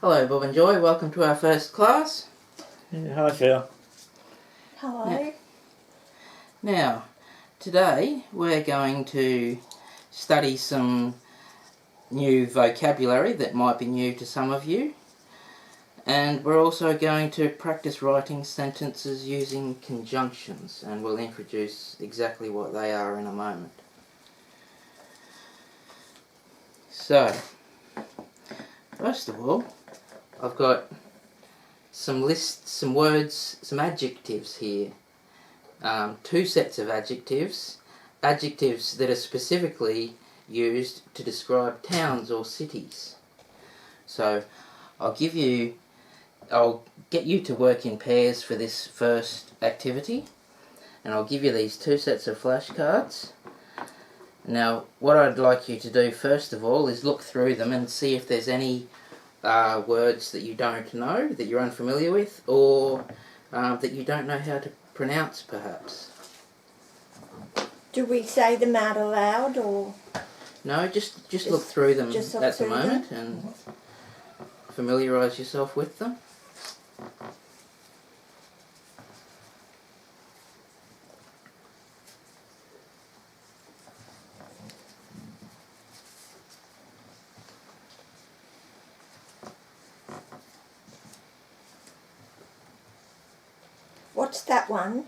Hello Bob and Joy, welcome to our first class. Yeah, hi Phil. Hello. Now, today we're going to study some new vocabulary that might be new to some of you, and we're also going to practice writing sentences using conjunctions, and we'll introduce exactly what they are in a moment. So, first of all, I've got some lists, some words, some adjectives here. Two sets of adjectives that are specifically used to describe towns or cities. So I'll get you to work in pairs for this first activity, and I'll give you these two sets of flashcards. Now, what I'd like you to do first of all is look through them and see if there's any words that you don't know, that you're unfamiliar with, or that you don't know how to pronounce, perhaps. Do we say them out aloud or? No, just look through them just look at the through moment and familiarise yourself with them. What's that one?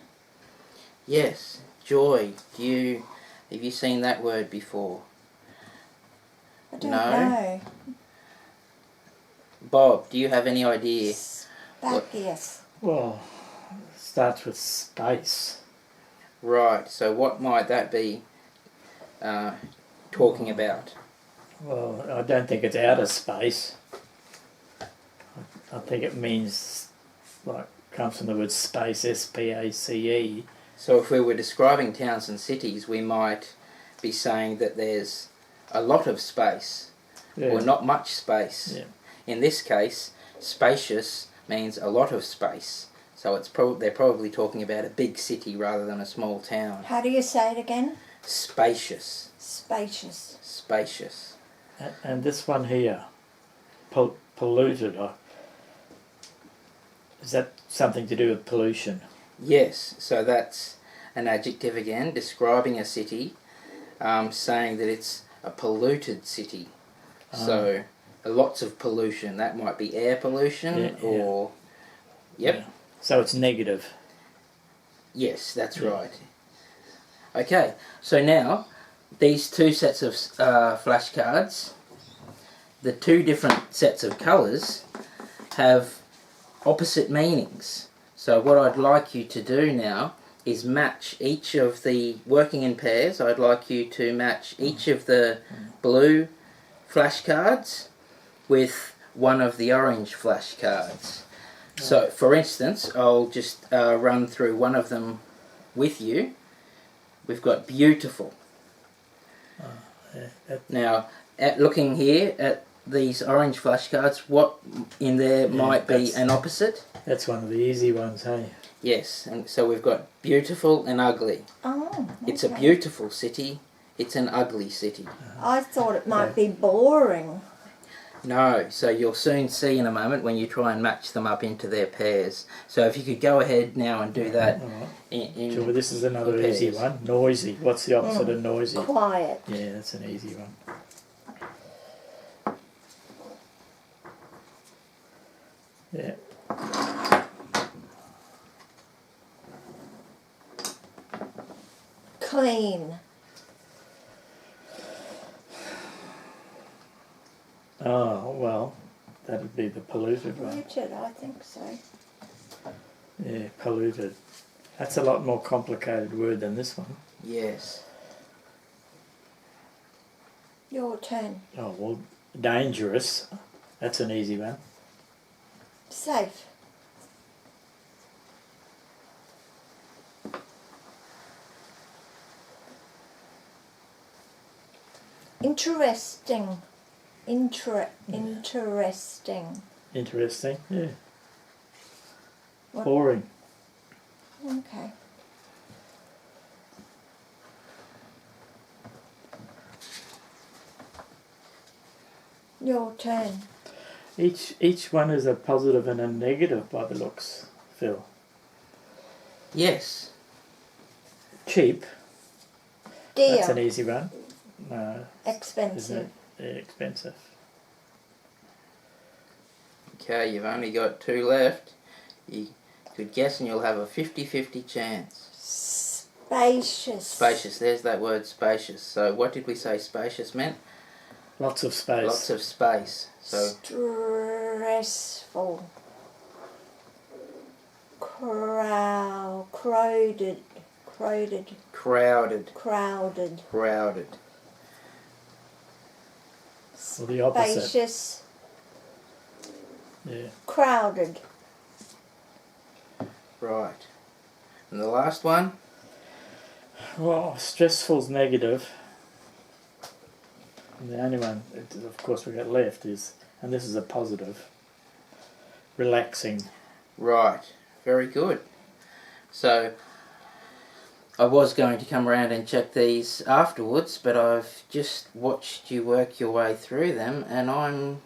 Yes, joy. Have you seen that word before? I don't No? know. Bob, do you have any idea? Yes. Well, it starts with space. Right, so what might that be talking about? Well, I don't think it's outer space. I think it means, comes from the word space, S-P-A-C-E. So if we were describing towns and cities, we might be saying that there's a lot of space, or not much space. Yeah. In this case, spacious means a lot of space. So they're probably talking about a big city rather than a small town. How do you say it again? Spacious. Spacious. Spacious. And this one here, polluted, is that something to do with pollution? Yes, so that's an adjective again, describing a city, saying that it's a polluted city. So lots of pollution. That might be air pollution or... Yep. Yeah. So it's negative. Yes, that's right. Okay, so now these two sets of flashcards, the two different sets of colours, have opposite meanings. So what I'd like you to do now is match each of the, working in pairs, I'd like you to match each of the blue flashcards with one of the orange flashcards. So for instance, I'll just run through one of them with you. We've got beautiful. Now, looking here at these orange flashcards, what in there might be an opposite? That's one of the easy ones, hey? Yes, and so we've got beautiful and ugly. Oh, okay. It's a beautiful city, it's an ugly city. I thought it might be boring. No, so you'll soon see in a moment when you try and match them up into their pairs. So if you could go ahead now and do that. Sure, this is another easy one. Noisy. What's the opposite of noisy? Quiet. Yeah, that's an easy one. Yeah. Clean. Oh, well, that'd be the polluted one. Polluted, I think so. Yeah, polluted. That's a lot more complicated word than this one. Yes. Your turn. Oh, well, dangerous. That's an easy one. Safe. Interesting. Interesting. Interesting, yeah. What? Boring. Okay. Your turn. Each one is a positive and a negative by the looks, Phil. Yes. Cheap. That's an Dear. easy one. No, isn't Expensive. it? Yeah, expensive. Okay, you've only got 2 left. You could guess and you'll have a 50-50 chance. Spacious. Spacious, there's that word spacious. So what did we say spacious meant? Lots of space. Lots of space. So Stressful. Crowded. crowded. Crowded. Crowded. Or the opposite. Spacious. Yeah. Crowded. Right. And the last one? Well, stressful's negative. And the only one, of course, we got left is, and this is a positive, relaxing. Right. Very good. So I was going to come around and check these afterwards, but I've just watched you work your way through them, and I'm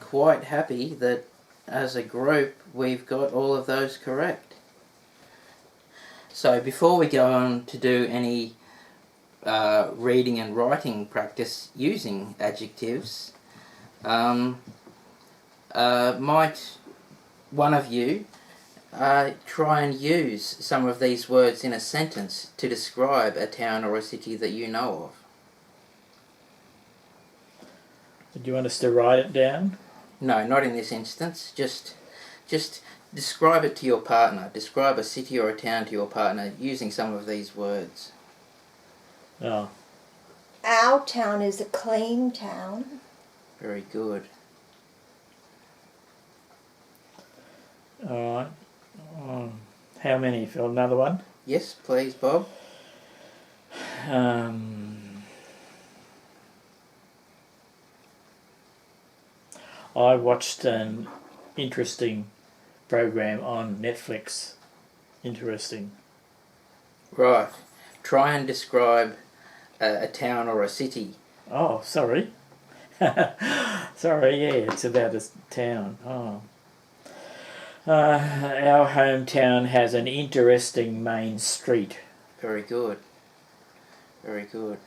quite happy that as a group we've got all of those correct. So before we go on to do any reading and writing practice using adjectives, might one of you try and use some of these words in a sentence to describe a town or a city that you know of? Do you want us to write it down? No, not in this instance. Just describe it to your partner. Describe a city or a town to your partner using some of these words. Oh, Our town is a clean town. Very good. all right. How many, Phil? Another one? Yes, please, Bob. I watched an interesting program on Netflix. Interesting. Right. Try and describe a town or a city. Oh, sorry. Sorry, yeah, it's about a town. Oh. Our hometown has an interesting main street. Very good. Very good.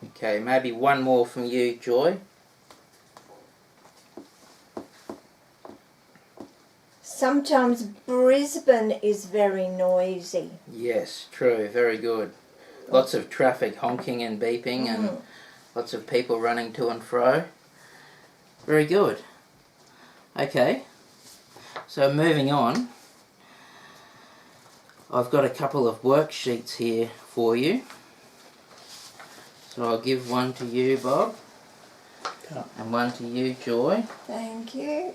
Okay, maybe one more from you, Joy. Sometimes Brisbane is very noisy. Yes, true, very good. Lots of traffic honking and beeping and lots of people running to and fro. Very good. Okay, so moving on, I've got a couple of worksheets here for you. So I'll give one to you, Bob, and one to you, Joy. Thank you.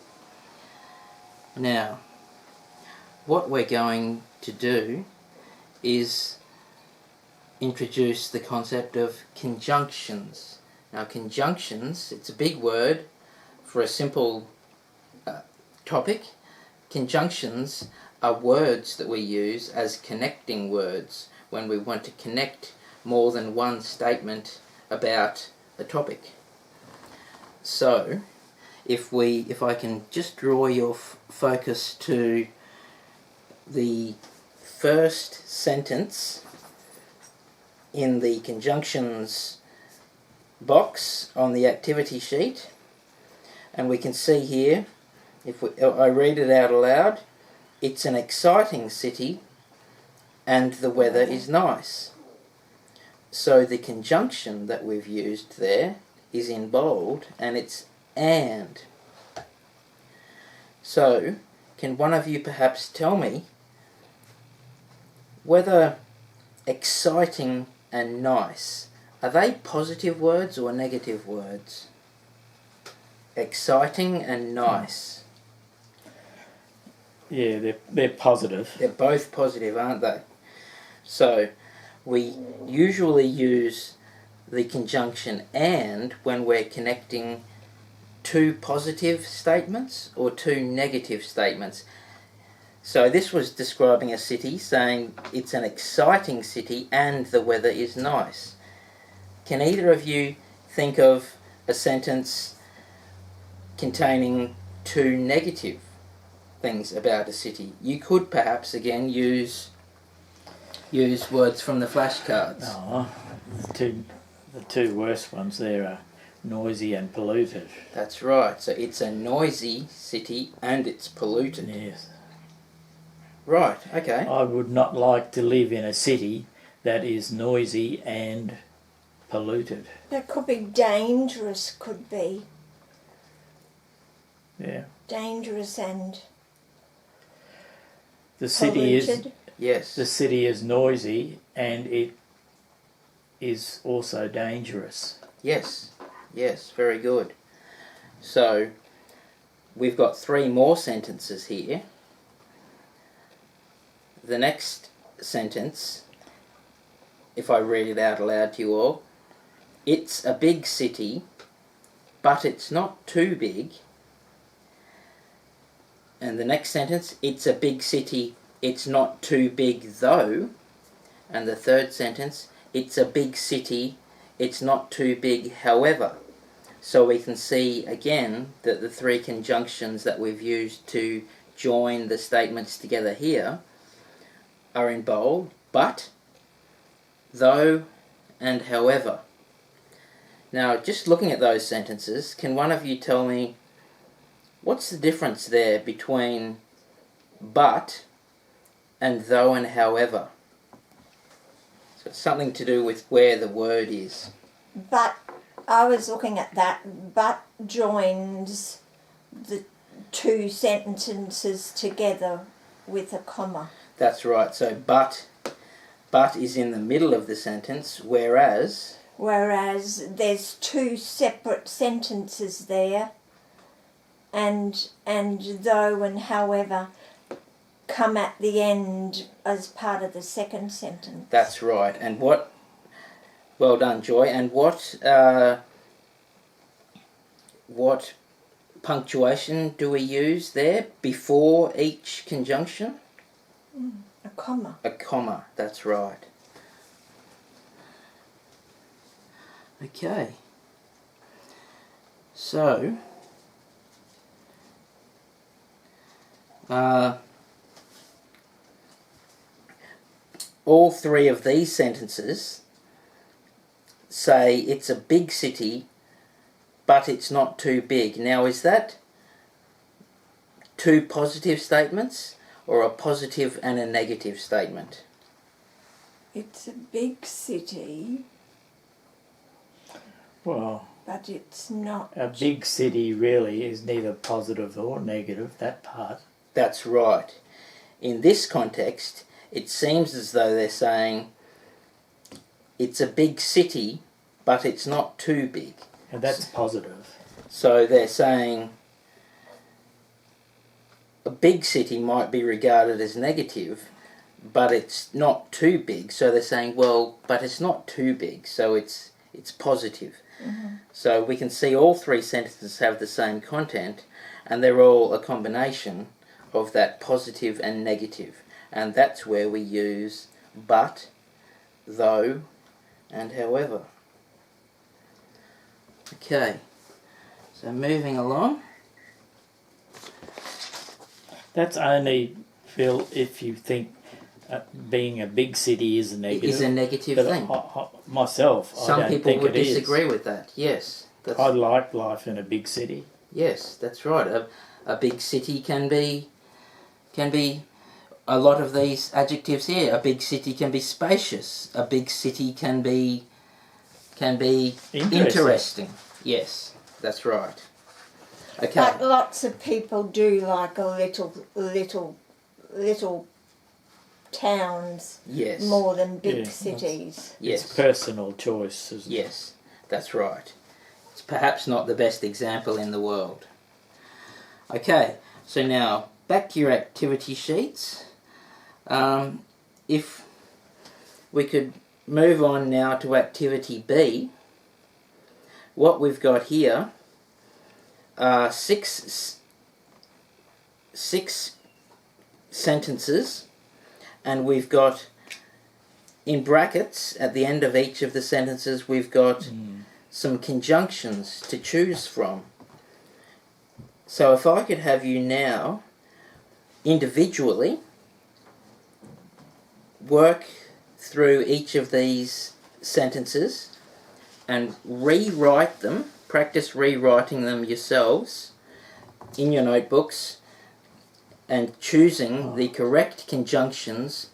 Now, what we're going to do is introduce the concept of conjunctions. Now, conjunctions, it's a big word for a simple topic. Conjunctions are words that we use as connecting words when we want to connect more than one statement about a topic. So, if I can just draw your focus to the first sentence in the conjunctions box on the activity sheet, and we can see here, if I read it out aloud, it's an exciting city and the weather is nice. So the conjunction that we've used there is in bold and it's and. So, can one of you perhaps tell me whether exciting and nice, are they positive words or negative words? Exciting and nice. Yeah, they're positive. They're both positive, aren't they? So, we usually use the conjunction and when we're connecting two positive statements or two negative statements. So this was describing a city, saying it's an exciting city and the weather is nice. Can either of you think of a sentence containing two negative things about a city. You could perhaps again use words from the flashcards. Oh, the two worst ones there are noisy and polluted. That's right. So it's a noisy city and it's polluted. Yes. Right, okay. I would not like to live in a city that is noisy and polluted. That could be dangerous, could be. Yeah. Dangerous and The city polluted. Yes. the city is noisy and it is also dangerous. Yes. Yes, very good. So we've got 3 more sentences here. The next sentence, if I read it out aloud to you all, it's a big city, but it's not too big. And the next sentence, it's a big city, it's not too big though. And the third sentence, it's a big city, it's not too big however. So we can see again that the 3 conjunctions that we've used to join the statements together here are in bold: but, though, and however. Now, just looking at those sentences, can one of you tell me what's the difference there between but and though and however? So it's something to do with where the word is. But I was looking at that. But joins the 2 sentences together with a comma. That's right. So but is in the middle of the sentence, whereas There's 2 separate sentences there, and though and however come at the end as part of the second sentence. that's right. And what? Well done, Joy. And what punctuation do we use there before each conjunction? A comma. A comma. That's right. Okay. So, all 3 of these sentences say it's a big city, but it's not too big. Now, is that 2 positive statements or a positive and a negative statement? It's a big city, Well, but it's not. a big city really is neither positive or negative, that part. That's right. In this context, it seems as though they're saying it's a big city, but it's not too big. And that's positive. So they're saying a big city might be regarded as negative, but it's not too big. So they're saying, well, but it's not too big, so it's positive. Mm-hmm. So we can see all 3 sentences have the same content, and they're all a combination of that positive and negative. And that's where we use but, though, and however. Okay, so moving along. That's only, Phil, if you think being a big city is a negative. Is a negative but thing. Myself, I Some don't people think would it disagree is. with that. Yes, I like life in a big city. yes, that's right. A big city can be a lot of these adjectives here. A big city can be spacious. A big city can be interesting. Yes, that's right. Okay. But lots of people do like a little towns Yes. more than big Yeah, cities. Yes. It's personal choice, isn't it? Yes, that's right. It's perhaps not the best example in the world. Okay, so now back to your activity sheets. If we could move on now to activity B, what we've got here are six sentences, and we've got in brackets at the end of each of the sentences we've got some conjunctions to choose from. So if I could have you now individually work through each of these sentences and rewrite them, practice rewriting them yourselves in your notebooks and choosing the correct conjunctions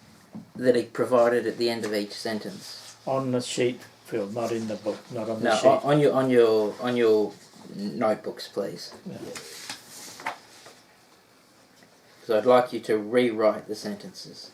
that are provided at the end of each sentence. On the sheet, Phil, not in the book, not on the No, sheet. on your notebooks, please. Yeah. So I'd like you to rewrite the sentences.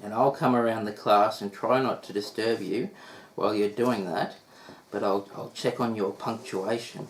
And I'll come around the class and try not to disturb you while you're doing that, but I'll check on your punctuation.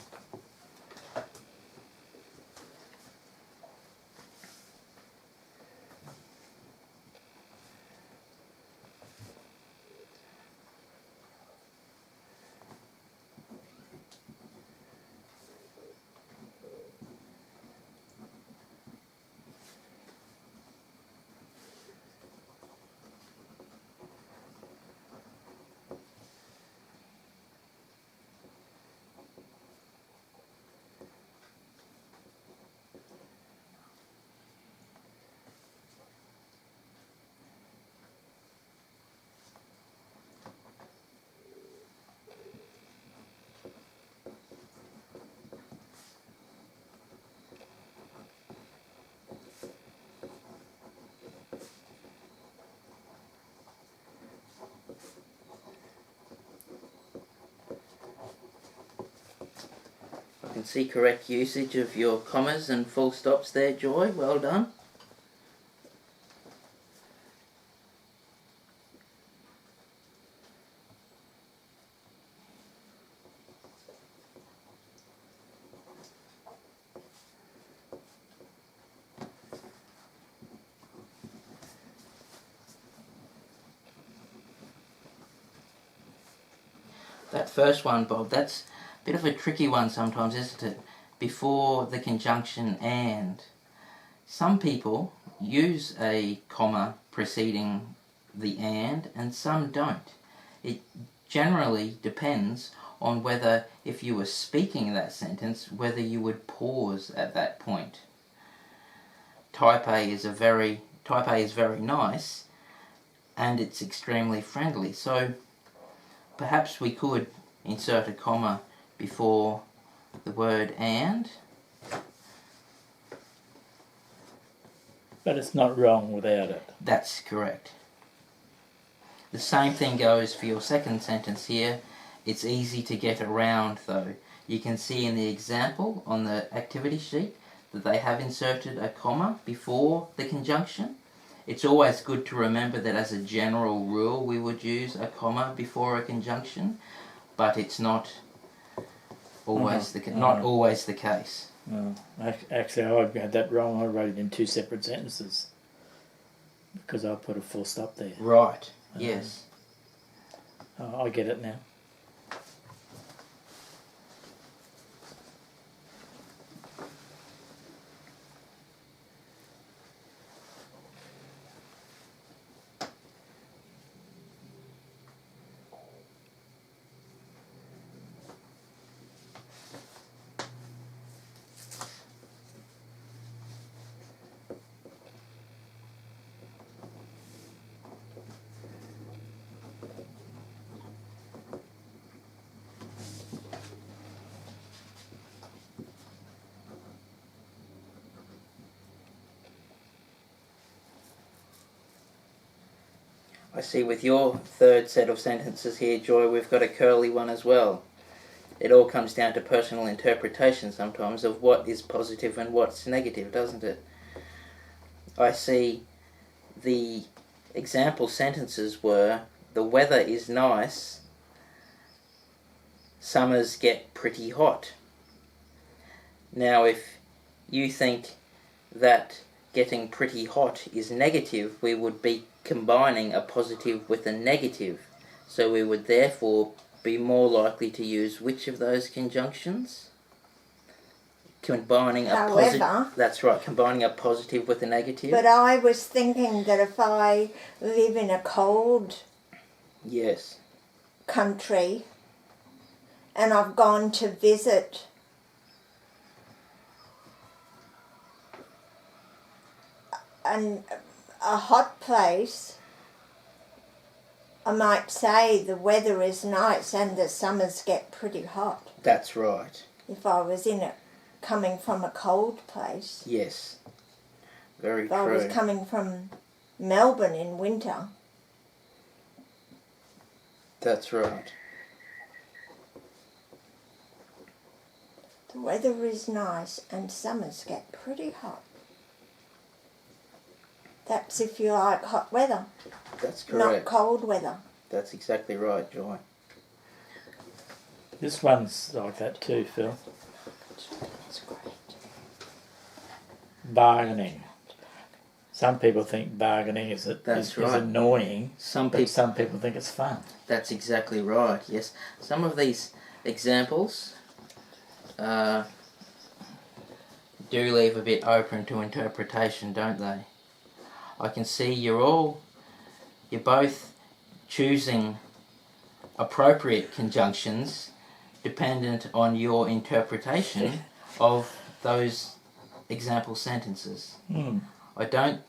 I can see correct usage of your commas and full stops there, Joy. Well done. That first one, Bob, that's a bit of a tricky one sometimes, isn't it? Before the conjunction and. Some people use a comma preceding the and some don't. It generally depends on whether, if you were speaking that sentence, whether you would pause at that point. Type A is very nice, and it's extremely friendly. So perhaps we could insert a comma before the word and. But it's not wrong without it. That's correct. The same thing goes for your second sentence here. It's easy to get around though. You can see in the example on the activity sheet that they have inserted a comma before the conjunction. It's always good to remember that as a general rule we would use a comma before a conjunction, but it's not always always the case. No, actually, I had that wrong. I wrote it in two separate sentences because I put a full stop there. Right. Yes. I get it now. I see with your third set of sentences here, Joy, we've got a curly one as well. It all comes down to personal interpretation sometimes of what is positive and what's negative, doesn't it? I see the example sentences were, the weather is nice summers get pretty hot. Now, if you think that getting pretty hot is negative, we would be combining a positive with a negative. So we would therefore be more likely to use which of those conjunctions? Combining a positive. However, That's right, combining a positive with a negative. but I was thinking that if I live in a cold Yes. country and I've gone to visit a hot place, I might say the weather is nice and the summers get pretty hot. That's right. If I was in it, coming from a cold place. Yes. Very If true. I was coming from Melbourne in winter. That's right. The weather is nice and summers get pretty hot. That's if you like hot weather, That's not correct. cold weather. That's exactly right, Joy. This one's like that too, Phil. That's great. Bargaining. Some people think bargaining is That's is right. annoying, Some but people. some people think it's fun. That's exactly right. Yes. Some of these examples do leave a bit open to interpretation, don't they? I can see you're both choosing appropriate conjunctions dependent on your interpretation of those example sentences. Mm. I don't